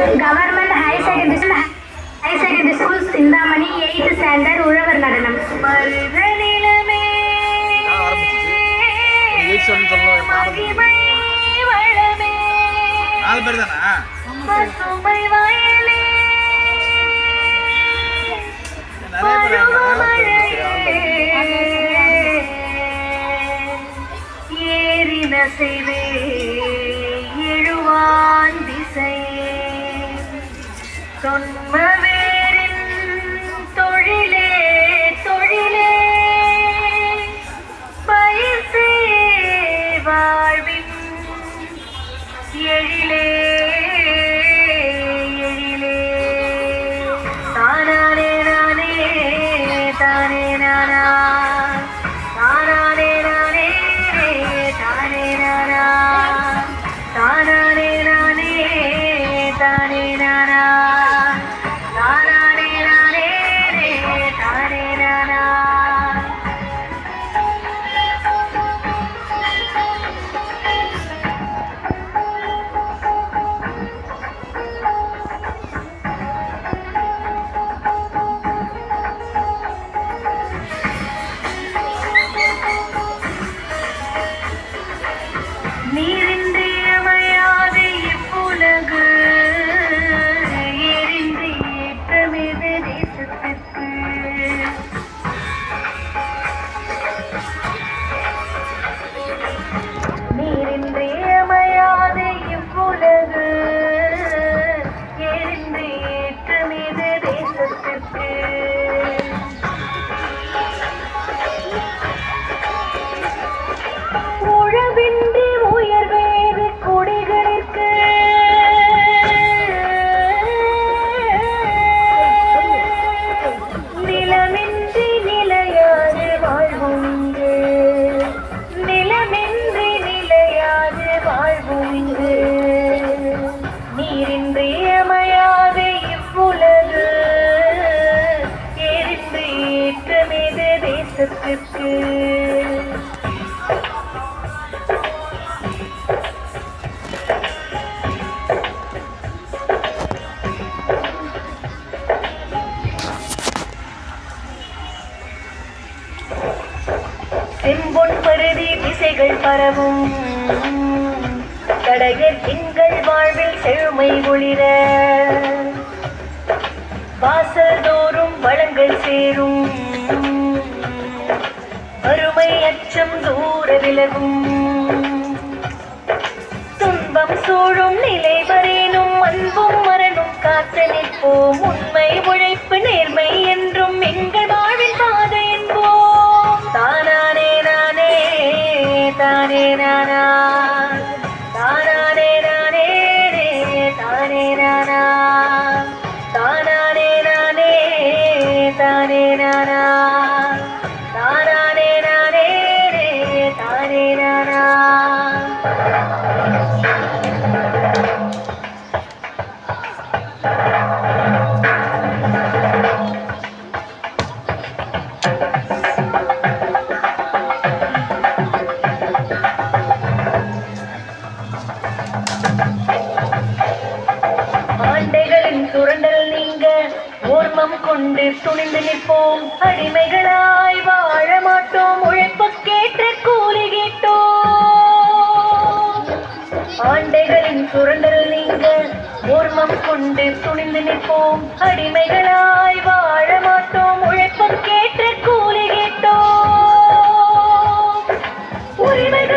Government High Secondary School Chintamani 8th standard உழவர் நடனம். மருதநிலமே மகிமை வளமே பசுமை வயலே ஏறின செய்வே எழுவான் திசையே தொன்மவேரின் தொழிலே தொழிலே பயிர் வாழ்வின் எழிலே எழிலே தானானே நானே தானே நானா தானானே நானே தானே நானா தானானே நானே தானே நானா தானானே நானே தானே நானா நீரின்றி அமையாது இப்புலகு எரிந்து ஏற்றமிது தேசத்திற்கு நீரின்றி அமையாது இப்புலகு எரிந்து ஏற்றமிது தேசத்திற்கு உழவின்றி உயர்வேறு கொடிகளிற்கு நிலமின்றி நிலையாது வாழ்வுண்டு நிலமின்றி நிலையாது வாழ்வுண்டு நீரின்றி அமையாது இவ்வுலகு எரிந்து ஏற்றமிது தேசத்திற்கு செம்பொன் பருதி திசைகள் பரவும் கடையர் திங்கள் வாழ்வில் செழுமை ஒளிர வாசல் தோறும் வளங்கள் சேரும் வறுமை அச்சம் தூர விலகும் துன்பம் சூழும் நிலை வரேனும் அன்பும் மரணும் காத்து நிற்போம் உண்மை உழைப்பு நேர்மை என்றும் எங்கள் வாழ்வின் பாதை என்போம் தானானே நானே தானே நானா தானானே நானே தானே நானா தானானே நானே தானே நானா தானானே நானே தானே நானா ஆண்டைகளின் சுரண்டல் நீங்க ஓர்மம் கொண்டு துணிந்து நிற்போம் அடிமைகளாய் வாழ மாட்டோம் உழைப்புக்கேற்ற கூலி கேட்டோம் ஆண்டைகளின் சுரண்டல் நீங்க ஓர்மம் கொண்டு துணிந்து நிற்போம் அடிமைகளாய் வாழ மாட்டோம் உழைப்புக்கேற்ற கூலி கேட்டோம் உரிமைகள்